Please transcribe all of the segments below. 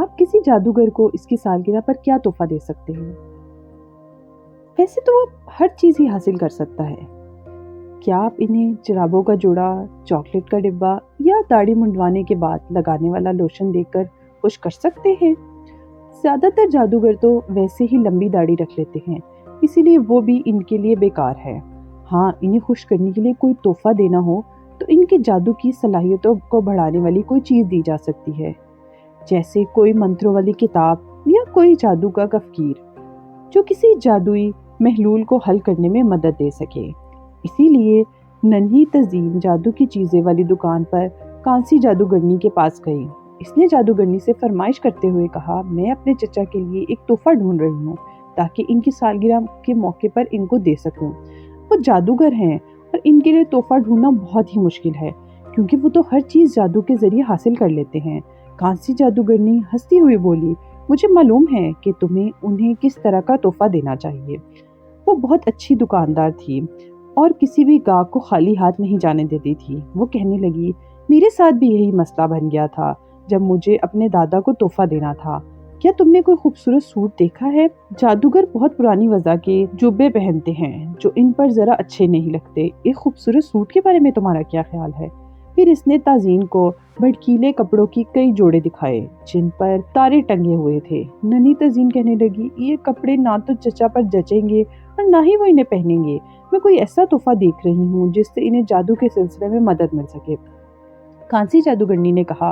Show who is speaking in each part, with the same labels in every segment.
Speaker 1: آپ کسی جادوگر کو اس کی سالگرہ پر کیا تحفہ دے سکتے ہیں؟ ویسے تو وہ ہر چیز ہی حاصل کر سکتا ہے. کیا آپ انہیں جرابوں کا جوڑا، چاکلیٹ کا ڈبہ یا داڑھی منڈوانے کے بعد لگانے والا لوشن دے کر خوش کر سکتے ہیں؟ زیادہ تر جادوگر تو ویسے ہی لمبی داڑھی رکھ لیتے ہیں، اسی لیے وہ بھی ان کے لیے بیکار ہے. ہاں، انہیں خوش کرنے کے لیے کوئی تحفہ دینا ہو تو ان کے جادو کی صلاحیتوں کو بڑھانے والی کوئی چیز دی جا سکتی ہے، جیسے کوئی منتروں والی کتاب یا کوئی جادو کا کفکیر جو کسی جادوئی محلول کو حل کرنے میں مدد دے سکے. اسی لیے ننھی تزین جادو کی چیزیں والی دکان پر کانسی جادوگرنی کے پاس گئی. اس نے جادوگرنی سے فرمائش کرتے ہوئے کہا، میں اپنے چچا کے لیے ایک تحفہ ڈھونڈ رہی ہوں تاکہ ان کی سالگرہ کے موقع پر ان کو دے سکوں. وہ جادوگر ہیں اور ان کے لیے تحفہ ڈھونڈنا بہت ہی مشکل ہے کیونکہ وہ تو ہر چیز جادو کے ذریعے حاصل کر لیتے ہیں. کانسی جادوگرنی ہنستی ہوئی بولی، مجھے معلوم ہے کہ تمہیں انہیں کس طرح کا تحفہ دینا چاہیے. وہ بہت اچھی دکاندار تھی اور کسی بھی گاہک کو خالی ہاتھ نہیں جانے دیتی تھی. وہ کہنے لگی، میرے ساتھ بھی یہی مسئلہ بن گیا تھا جب مجھے اپنے دادا کو تحفہ دینا تھا. کیا تم نے کوئی خوبصورت سوٹ دیکھا ہے؟ جادوگر بہت پرانی وضع کے جوبے پہنتے ہیں جو ان پر ذرا اچھے نہیں لگتے. ایک خوبصورت سوٹ کے بارے میں تمہارا کیا خیال ہے؟ پھر اس نے تازین کو بھڑکیلے کپڑوں کی کئی جوڑے دکھائے جن پر تارے ٹنگے ہوئے تھے. ننھی تازین کہنے لگی، یہ کپڑے نہ تو چچا پر جچیں گے اور نہ ہی وہ انہیں پہنیں گے. میں کوئی ایسا تحفہ دیکھ رہی ہوں جس سے انہیں جادو کے سلسلے میں مدد مل سکے. کانسی جادوگرنی نے کہا،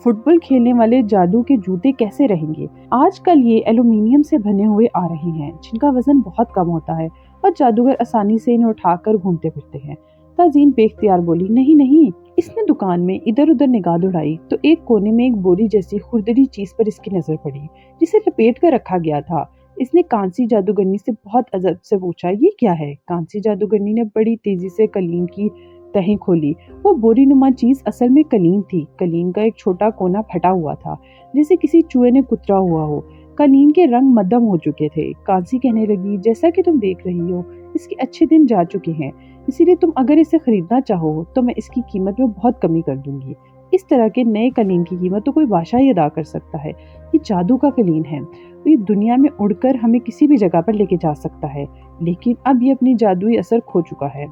Speaker 1: فٹ بال کھیلنے والے جادو کے جوتے کیسے رہیں گے؟ آج کل یہ ایلومینیم سے بنے ہوئے آ رہے ہیں جن کا وزن بہت کم ہوتا ہے اور جادوگر آسانی سے انہیں اٹھا کر گھومتے پھرتے ہیں. تازین بے اختیار بولی، نہیں نہیں. اس نے دکان میں ادھر ادھر نگاہ دوڑائی تو ایک کونے میں ایک بوری جیسی خوردری چیز پر اس کی نظر پڑی جسے لپیٹ کر رکھا گیا تھا. اس نے کانسی جادوگرنی سے بہت ادب سے پوچھا، یہ کیا ہے؟ کانسی جادوگرنی نے بڑی تیزی سے کلین کی تہیں کھولی. وہ بوری نما چیز اصل میں کلین تھی. کلین کا ایک چھوٹا کونا پھٹا ہوا تھا جیسے کسی چوہے نے کترا ہوا ہو. کلین کے رنگ مدھم ہو چکے تھے. کانسی کہنے لگی، جیسا کہ تم دیکھ رہی ہو اس کے اچھے دن جا چکے ہیں، اسی لیے تم اگر اسے خریدنا چاہو تو میں اس کی قیمت میں بہت کمی کر دوں گی. اس طرح کے نئے کلین کی قیمت تو کوئی بادشاہ ہی ادا کر سکتا ہے. یہ جادو کا کلین ہے، یہ دنیا میں اڑ کر ہمیں کسی بھی جگہ پر لے کے جا سکتا ہے، لیکن اب یہ اپنی جادوئی اثر کھو چکا ہے.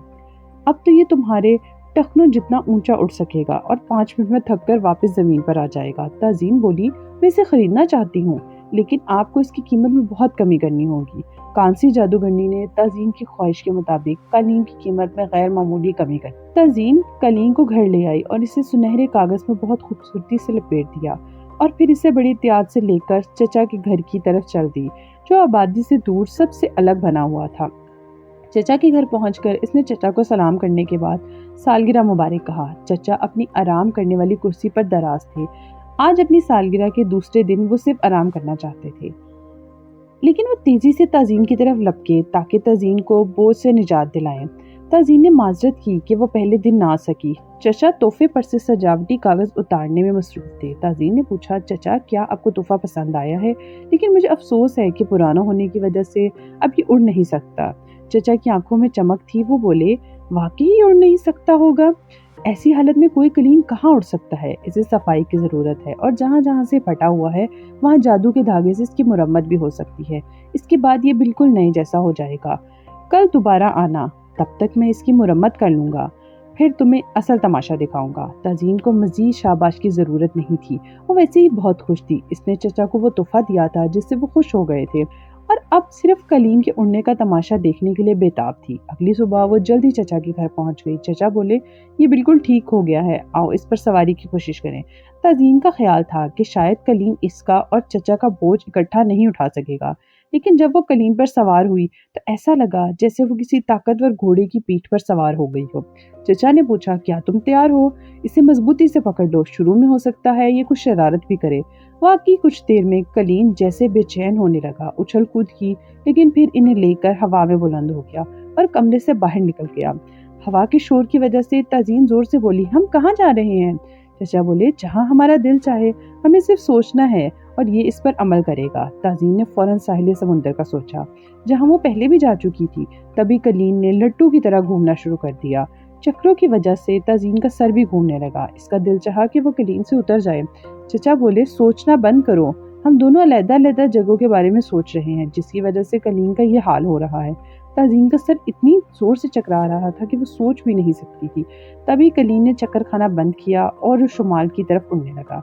Speaker 1: اب تو یہ تمہارے ٹخنوں جتنا اونچا اڑ سکے گا اور 5 منٹ میں تھک کر واپس زمین پر آ جائے گا. تازین بولی، میں اسے خریدنا چاہتی ہوں لیکن آپ کو اس کی قیمت میں بہت کمی کرنی ہوگی. کانسی جادوگرنی نے تازین کی خواہش کے مطابق کلین کی قیمت میں غیر معمولی کمی کر. تازین کلین کو گھر لے آئی اور اسے سنہرے کاغذ میں بہت خوبصورتی سے لپیٹ دیا اور پھر اسے بڑی احتیاط سے لے کر چچا کے گھر کی طرف چل دی جو آبادی سے دور سب سے الگ بنا ہوا تھا. چچا کے گھر پہنچ کر اس نے چچا کو سلام کرنے کے بعد سالگرہ مبارک کہا. چچا اپنی آرام کرنے والی کرسی پر دراز تھے. آج اپنی سالگرہ کے دوسرے دن وہ صرف آرام کرنا چاہتے تھے، لیکن وہ تیزی سے تازین کی طرف لپکے تاکہ تازین کو بوجھ سے نجات دلائیں. تازین نے معذرت کی کہ وہ پہلے دن نہ آ سکی. چچا تحفے پر سے سجاوٹی کاغذ اتارنے میں مصروف تھے. تازین نے پوچھا، چچا کیا آپ کو تحفہ پسند آیا ہے؟ لیکن مجھے افسوس ہے کہ پرانا ہونے کی وجہ سے اب یہ اڑ نہیں سکتا. چچا کی آنکھوں میں چمک تھی. وہ بولے، واقعی اڑ نہیں سکتا ہوگا؟ ایسی حالت میں کوئی کلین کہاں اڑ سکتا ہے؟ اسے صفائی کی ضرورت ہے اور جہاں جہاں سے پھٹا ہوا ہے وہاں جادو کے دھاگے سے اس کی مرمت بھی ہو سکتی ہے. اس کے بعد یہ بالکل نئے جیسا ہو جائے گا. کل دوبارہ آنا، تب تک میں اس کی مرمت کر لوں گا، پھر تمہیں اصل تماشا دکھاؤں گا. تازین کو مزید شاباش کی ضرورت نہیں تھی، وہ ویسے ہی بہت خوش تھی. اس نے چچا کو وہ تحفہ دیا تھا جس سے وہ خوش ہو گئے تھے اور اب صرف کلین کے اڑنے کا تماشا دیکھنے کے لیے بےتاب تھی. اگلی صبح وہ جلدی چچا کے گھر پہنچ گئی. چچا بولے، یہ بالکل ٹھیک ہو گیا ہے، آؤ اس پر سواری کی کوشش کریں. تازین کا خیال تھا کہ شاید کلین اس کا اور چچا کا بوجھ اکٹھا نہیں اٹھا سکے گا، لیکن جب وہ کلین پر سوار ہوئی تو ایسا لگا جیسے وہ کسی طاقتور گھوڑے کی پیٹھ پر سوار ہو گئی ہو. چچا نے پوچھا، کیا تم تیار ہو؟ اسے مضبوطی سے پکڑ لو، شروع میں ہو سکتا ہے یہ کچھ شرارت بھی کرے. واقعی کچھ دیر میں کلین جیسے بے چین ہونے لگا، اچھل کود کی، لیکن پھر انہیں لے کر ہوا میں بلند ہو گیا اور کمرے سے باہر نکل گیا. ہوا کے شور کی وجہ سے تازین زور سے بولی، ہم کہاں جا رہے ہیں؟ چچا بولے، جہاں ہمارا دل چاہے، ہمیں صرف سوچنا ہے اور یہ اس پر عمل کرے گا. تازین نے فوراً ساحل سمندر کا سوچا جہاں وہ پہلے بھی جا چکی تھی. تبھی کلین نے لٹو کی طرح گھومنا شروع کر دیا. چکروں کی وجہ سے تازین کا سر بھی گھومنے لگا. اس کا دل چاہا کہ وہ کلین سے اتر جائے. چچا بولے، سوچنا بند کرو، ہم دونوں علیحدہ علیحدہ جگہوں کے بارے میں سوچ رہے ہیں جس کی وجہ سے کلیم کا یہ حال ہو رہا ہے۔ تازین کا سر اتنی زور سے چکرا رہا تھا کہ وہ سوچ بھی نہیں سکتی تھی۔ تبھی کلیم نے چکر کھانا بند کیا اور شمال کی طرف اڑنے لگا۔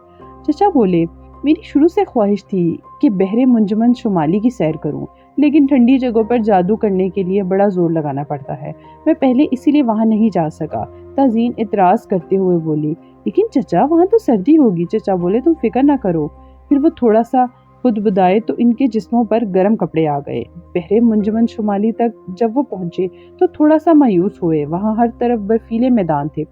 Speaker 1: چچا بولے، میری شروع سے خواہش تھی کہ بحر منجمن شمالی کی سیر کروں، لیکن ٹھنڈی جگہوں پر جادو کرنے کے لیے بڑا زور لگانا پڑتا ہے۔ میں پہلے اسی لیے وہاں نہیں جا سکا۔ تازین اعتراض کرتے ہوئے بولی، لیکن چچا وہاں تو سردی ہوگی۔ چچا بولے، تم فکر نہ کرو۔ پھر وہ تھوڑا سا بدبدائے تو ان کے جسموں پر گرم کپڑے آ گئے۔ بحر منجمن شمالی تک جب وہ پہنچے تو تھوڑا سا مایوس ہوئے۔ وہاں ہر طرف برفیلے میدان تھے۔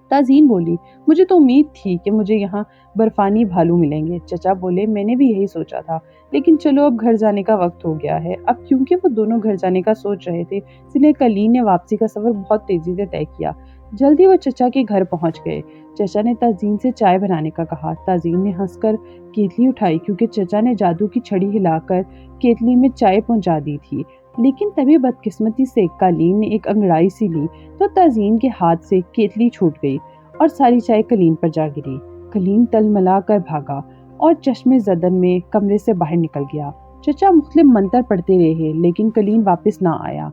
Speaker 1: تازین بولی، مجھے تو امید تھی کہ مجھے یہاں برفانی بھالو ملیں گے۔ چچا بولے، میں نے بھی یہی سوچا تھا، لیکن چلو اب گھر جانے کا وقت ہو گیا ہے۔ اب کیونکہ وہ دونوں گھر جانے کا سوچ رہے تھے، اس لیے کلیم نے واپسی کا سفر بہت تیزی سے طے کیا۔ جلدی وہ چچا کے گھر پہنچ گئے۔ چچا نے تازین سے چائے بنانے کا کہا۔ تازین نے ہنس کر کیتلی اٹھائی کیونکہ چچا نے جادو کی چھڑی ہلا کر کیتلی میں چائے پہنچا دی تھی۔ لیکن تبھی بدقسمتی سے کلیم نے ایک انگڑائی سی لی تو تازین کے ہاتھ سے کیتلی چھوٹ گئی اور ساری چائے کلیم پر جا گری۔ کلیم تل ملا کر بھاگا اور چشمے زدن میں کمرے سے باہر نکل گیا۔ چچا مختلف منتر پڑھتے رہے لیکن کلیم واپس نہ آیا۔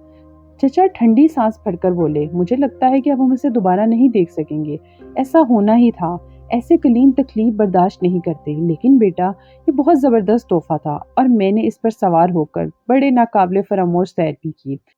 Speaker 1: چچا ٹھنڈی سانس پھڑ کر بولے، مجھے لگتا ہے کہ اب ہم اسے دوبارہ نہیں دیکھ سکیں گے۔ ایسا ہونا ہی تھا۔ ایسے کلیم تکلیف برداشت نہیں کرتے، لیکن بیٹا یہ بہت زبردست تحفہ تھا اور میں نے اس پر سوار ہو کر بڑے ناقابل فراموش سیر بھی کی۔